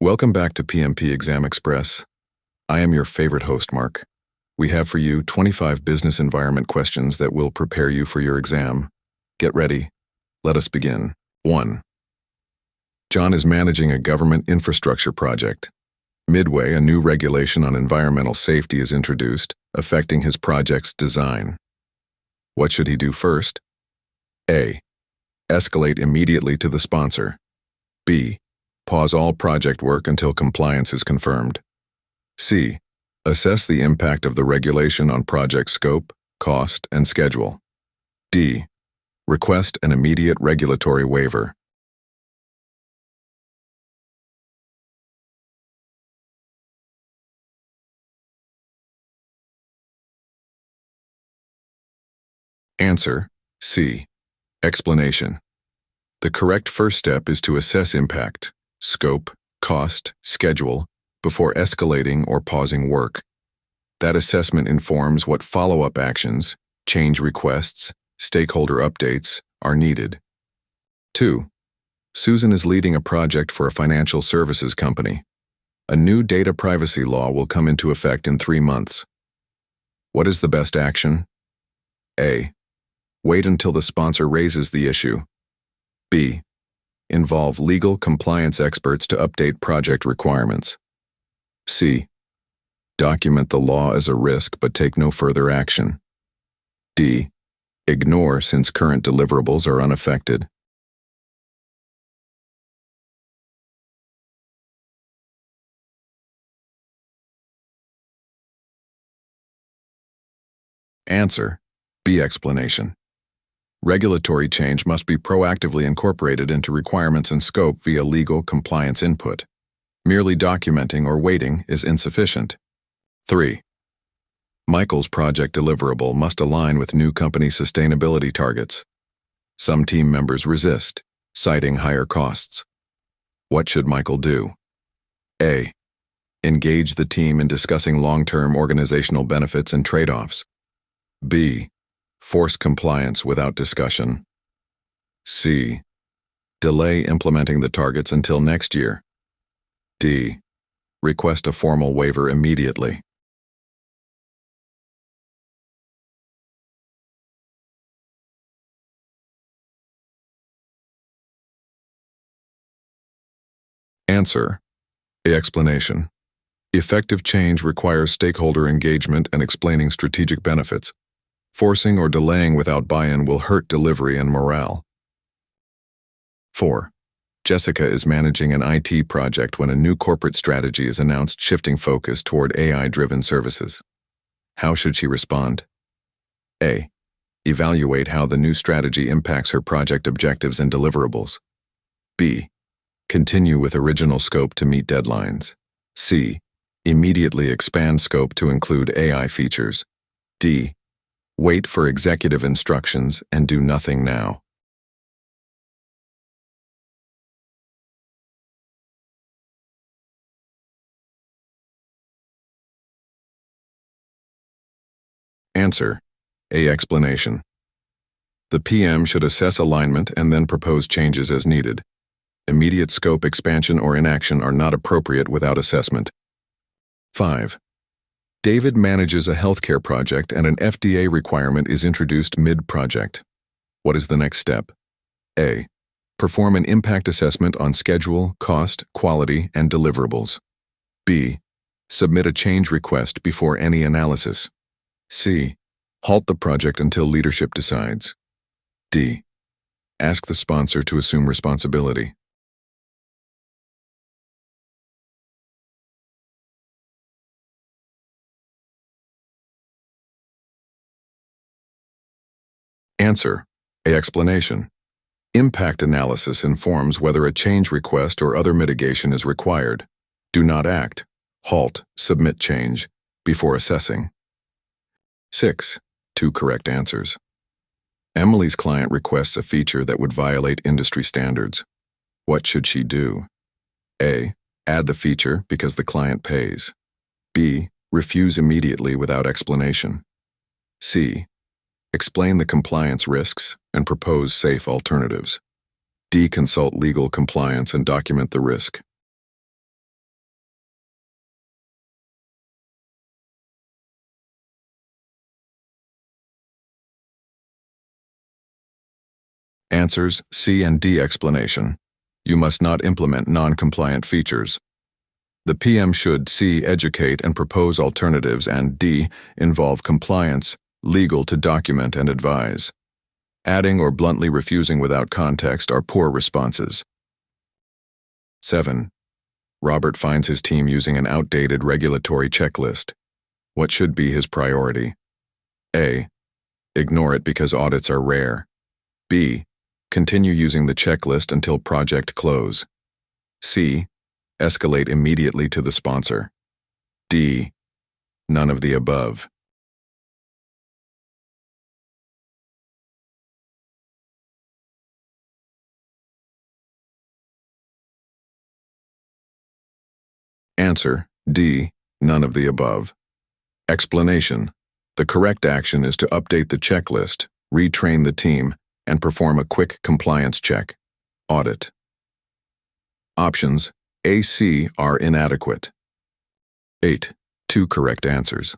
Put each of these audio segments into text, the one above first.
Welcome back to PMP Exam Express. I am your favorite host, Mark. We have for you 25 business environment questions that will prepare you for your exam. Get ready. Let us begin. 1. John is managing a government infrastructure project. Midway, a new regulation on environmental safety is introduced, affecting his project's design. What should he do first? A. Escalate immediately to the sponsor. B. Pause all project work until compliance is confirmed. C. Assess the impact of the regulation on project scope, cost, and schedule. D. Request an immediate regulatory waiver. Answer: C. Explanation. The correct first step is to assess impact, scope, cost, schedule, before escalating or pausing work. That assessment informs what follow-up actions, change requests, stakeholder updates are needed. 2. Susan is leading a project for a financial services company. A new data privacy law will come into effect in 3 months. What is the best action? A. Wait until the sponsor raises the issue. B. Involve legal compliance experts to update project requirements. C. Document the law as a risk but take no further action. D. Ignore since current deliverables are unaffected. Answer: B. Explanation. Regulatory change must be proactively incorporated into requirements and scope via legal compliance input. Merely documenting or waiting is insufficient. 3. Michael's project deliverable must align with new company sustainability targets. Some team members resist, citing higher costs. What should Michael do? A. Engage the team in discussing long-term organizational benefits and trade-offs. B. Force compliance without discussion. C. Delay implementing the targets until next year. D. Request a formal waiver immediately. Answer: A. Explanation. Effective change requires stakeholder engagement and explaining strategic benefits. Forcing or delaying without buy-in will hurt delivery and morale. 4. Jessica is managing an IT project when a new corporate strategy is announced shifting focus toward AI-driven services. How should she respond? A. Evaluate how the new strategy impacts her project objectives and deliverables. B. Continue with original scope to meet deadlines. C. Immediately expand scope to include AI features. D. Wait for executive instructions and do nothing now. Answer: A. Explanation. The PM should assess alignment and then propose changes as needed. Immediate scope expansion or inaction are not appropriate without assessment. 5. David manages a healthcare project and an FDA requirement is introduced mid-project. What is the next step? A. Perform an impact assessment on schedule, cost, quality, and deliverables. B. Submit a change request before any analysis. C. Halt the project until leadership decides. D. Ask the sponsor to assume responsibility. Answer: A. Explanation. Impact analysis informs whether a change request or other mitigation is required. Do not act, halt, submit change before assessing. 6. 2 correct answers. Emily's client requests a feature that would violate industry standards. What should she do? A. Add the feature because the client pays. B. Refuse immediately without explanation. C. Explain the compliance risks and propose safe alternatives. D. Consult legal compliance and document the risk. Answers C and D. Explanation. You must not implement non-compliant features. The PM should C. Educate and propose alternatives, and D. Involve compliance, legal to document and advise. Adding or bluntly refusing without context are poor responses. 7. Robert finds his team using an outdated regulatory checklist. What should be his priority? A. Ignore it because audits are rare. B. Continue using the checklist until project close. C. Escalate immediately to the sponsor. D. None of the above. Answer D. None of the above. Explanation. The correct action is to update the checklist, retrain the team, and perform a quick compliance check. Audit. Options A, C are inadequate. 8. 2 correct answers.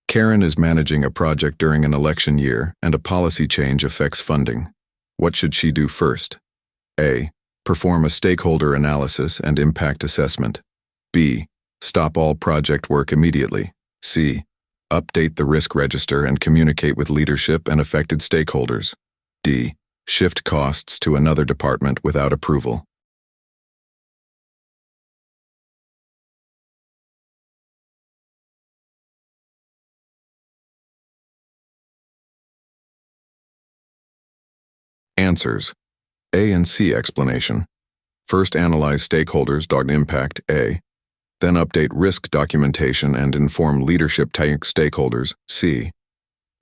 Karen is managing a project during an election year and a policy change affects funding. What should she do first? A. Perform a stakeholder analysis and impact assessment. B. Stop all project work immediately. C. Update the risk register and communicate with leadership and affected stakeholders. D. Shift costs to another department without approval. Answers. A and C. Explanation. First analyze stakeholders. Impact A. Then update risk documentation and inform leadership stakeholders. C.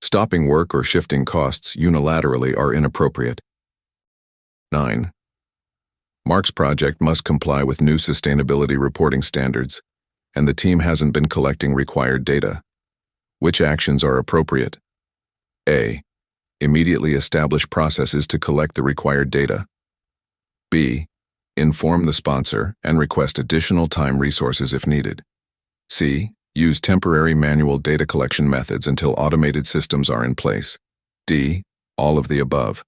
Stopping work or shifting costs unilaterally are inappropriate. 9. Mark's project must comply with new sustainability reporting standards, and the team hasn't been collecting required data. Which actions are appropriate? A. Immediately establish processes to collect the required data. B. Inform the sponsor and request additional time resources if needed. C. Use temporary manual data collection methods until automated systems are in place. D. All of the above.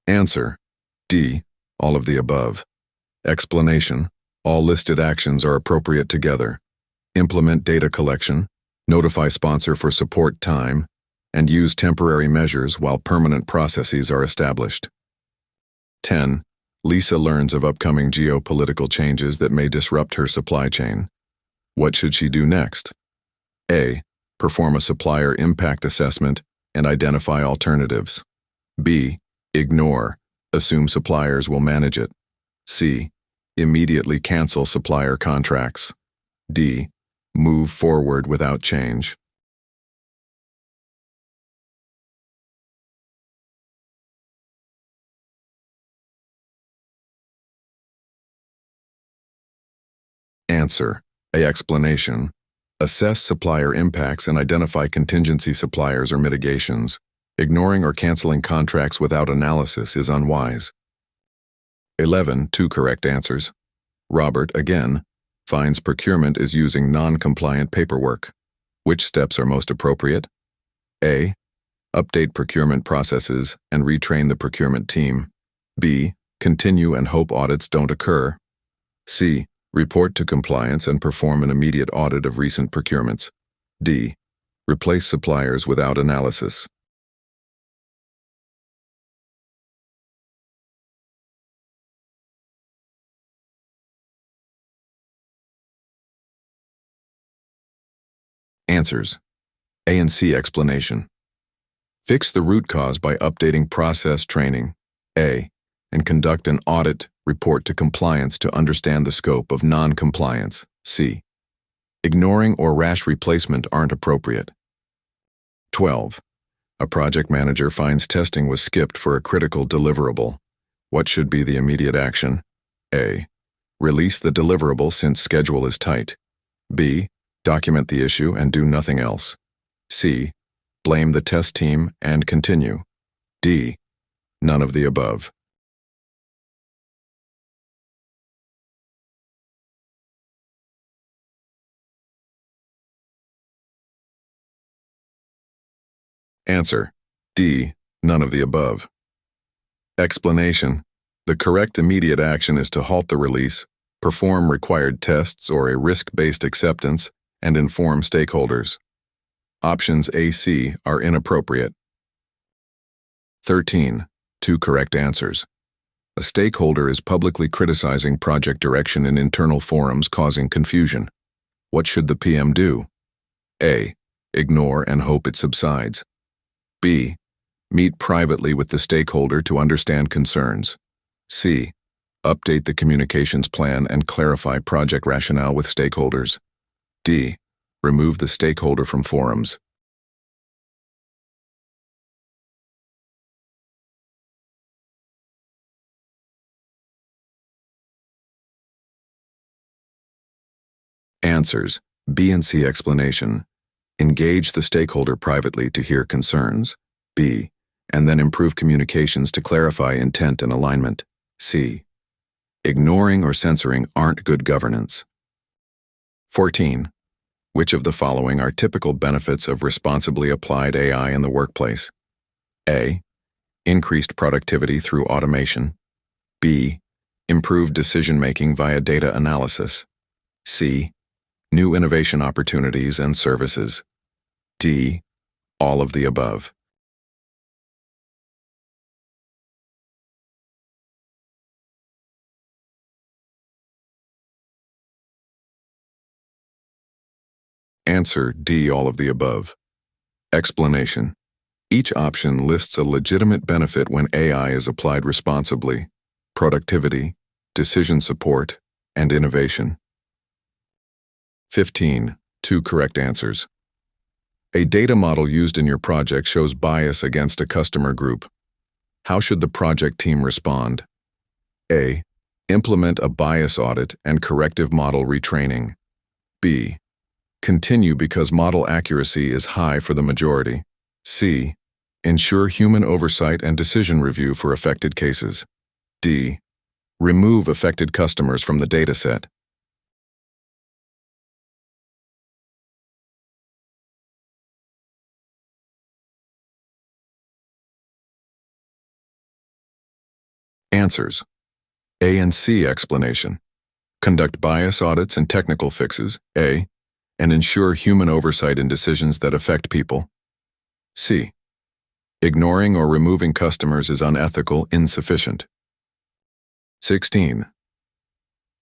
Answer. D. All of the above. Explanation. All listed actions are appropriate together. Implement data collection, notify sponsor for support time, and use temporary measures while permanent processes are established. 10. Lisa learns of upcoming geopolitical changes that may disrupt her supply chain. What should she do next? A. Perform a supplier impact assessment and identify alternatives. B. Ignore. Assume suppliers will manage it. C. Immediately cancel supplier contracts. D. Move forward without change. Answer. A. Explanation. Assess supplier impacts and identify contingency suppliers or mitigations. Ignoring or canceling contracts without analysis is unwise. 11. 2 correct answers. Robert, again, finds procurement is using non-compliant paperwork. Which steps are most appropriate? A. Update procurement processes and retrain the procurement team. B. Continue and hope audits don't occur. C. Report to compliance and perform an immediate audit of recent procurements. D. Replace suppliers without analysis. Answers. A and C. Explanation. Fix the root cause by updating process training. A. And conduct an audit report to compliance to understand the scope of non-compliance. C. Ignoring or rash replacement aren't appropriate. 12. A project manager finds testing was skipped for a critical deliverable. What should be the immediate action? A. Release the deliverable since schedule is tight. B. Document the issue and do nothing else. C. Blame the test team and continue. D. None of the above. Answer: D. None of the above. Explanation: the correct immediate action is to halt the release, perform required tests or a risk-based acceptance, and inform stakeholders. Options A, C are inappropriate. 13. 2 correct answers. A stakeholder is publicly criticizing project direction in internal forums, causing confusion. What should the PM do? A. Ignore and hope it subsides. B. Meet privately with the stakeholder to understand concerns. C. Update the communications plan and clarify project rationale with stakeholders. D. Remove the stakeholder from forums. Answers: B and C. Explanation: engage the stakeholder privately to hear concerns. B. And then improve communications to clarify intent and alignment. C. Ignoring or censoring aren't good governance. 14. Which of the following are typical benefits of responsibly applied AI in the workplace? A. Increased productivity through automation. B. Improved decision-making via data analysis. C. New innovation opportunities and services. D. All of the above. Answer: D. All of the above. Explanation: each option lists a legitimate benefit when AI is applied responsibly: productivity, decision support, and innovation. 15. 2 correct answers. A data model used in your project shows bias against a customer group. How should the project team respond? A. Implement a bias audit and corrective model retraining. B. Continue because model accuracy is high for the majority. C. Ensure human oversight and decision review for affected cases. D. Remove affected customers from the dataset. Answers: A and C. Explanation: conduct bias audits and technical fixes, A, and ensure human oversight in decisions that affect people. C. Ignoring or removing customers is unethical, insufficient. 16.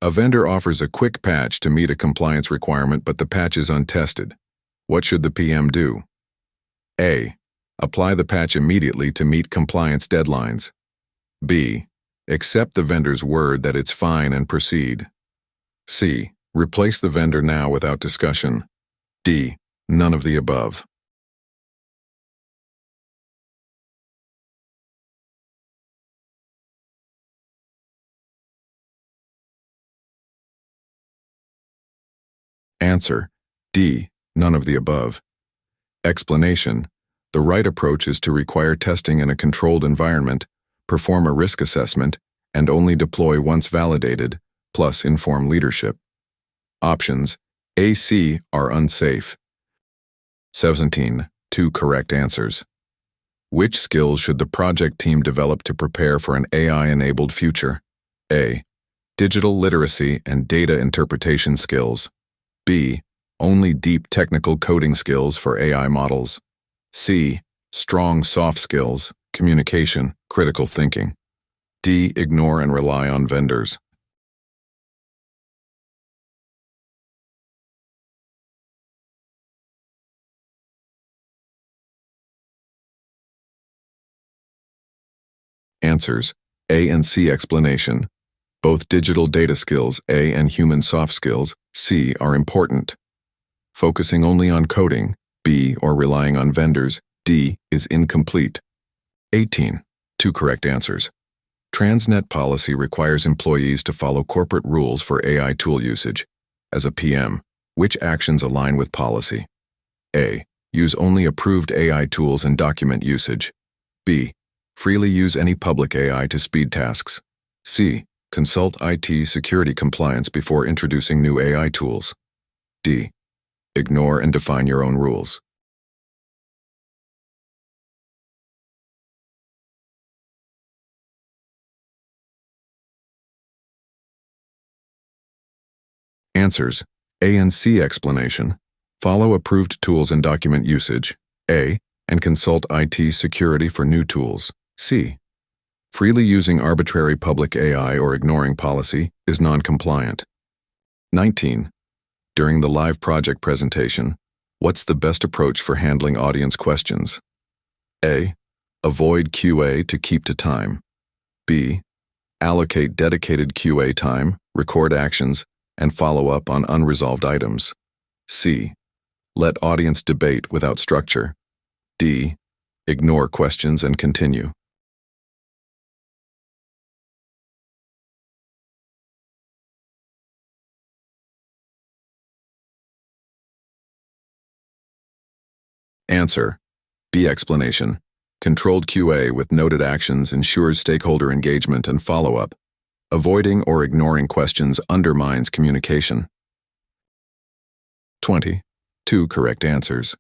A vendor offers a quick patch to meet a compliance requirement, but the patch is untested. What should the PM do? A. Apply the patch immediately to meet compliance deadlines. B. Accept the vendor's word that it's fine and proceed. C. Replace the vendor now without discussion. D. None of the above. Answer: D. None of the above. Explanation: the right approach is to require testing in a controlled environment, perform a risk assessment, and only deploy once validated, plus inform leadership. Options A, C are unsafe. 17. 2 correct answers. Which skills should the project team develop to prepare for an AI-enabled future? A. Digital literacy and data interpretation skills. B. Only deep technical coding skills for AI models. C. Strong soft skills, communication, critical thinking. D. Ignore and rely on vendors. Answers: A and C. Explanation: both digital data skills, A, and human soft skills, C, are important. Focusing only on coding, B, or relying on vendors, D, is incomplete. 18. 2 correct answers. Transnet policy requires employees to follow corporate rules for AI tool usage. As a PM, which actions align with policy? A. Use only approved AI tools and document usage. B. Freely use any public AI to speed tasks. C. Consult IT security compliance before introducing new AI tools. D. Ignore and define your own rules. Answers: A and C. Explanation: follow approved tools and document usage, A, and consult IT security for new tools, C. Freely using arbitrary public AI or ignoring policy is non-compliant. 19. During the live project presentation, what's the best approach for handling audience questions? A. Avoid QA to keep to time. B. Allocate dedicated QA time, record actions, and follow up on unresolved items. C. Let audience debate without structure. D. Ignore questions and continue. Answer: B. Explanation: controlled QA with noted actions ensures stakeholder engagement and follow-up. Avoiding or ignoring questions undermines communication. 20. 2 correct answers.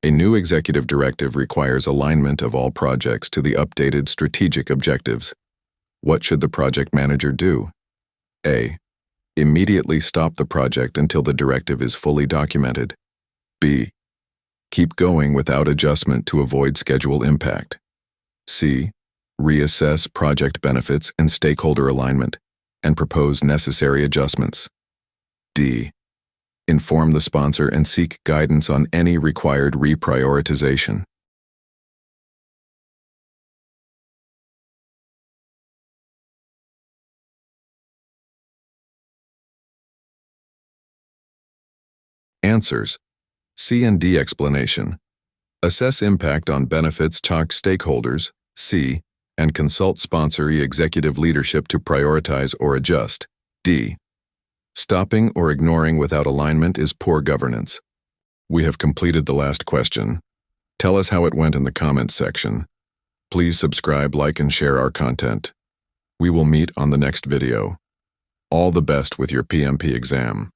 A new executive directive requires alignment of all projects to the updated strategic objectives. What should the project manager do? A. Immediately stop the project until the directive is fully documented. B. Keep going without adjustment to avoid schedule impact. C. Reassess project benefits and stakeholder alignment, and propose necessary adjustments. D. Inform the sponsor and seek guidance on any required reprioritization. Answers: C and D. Explanation: assess impact on benefits to stakeholders, C, and consult sponsor executive leadership to prioritize or adjust, D. Stopping or ignoring without alignment is poor governance. We have completed the last question. Tell us how it went in the comments section. Please subscribe, like, and share our content. We will meet on the next video. All the best with your PMP exam.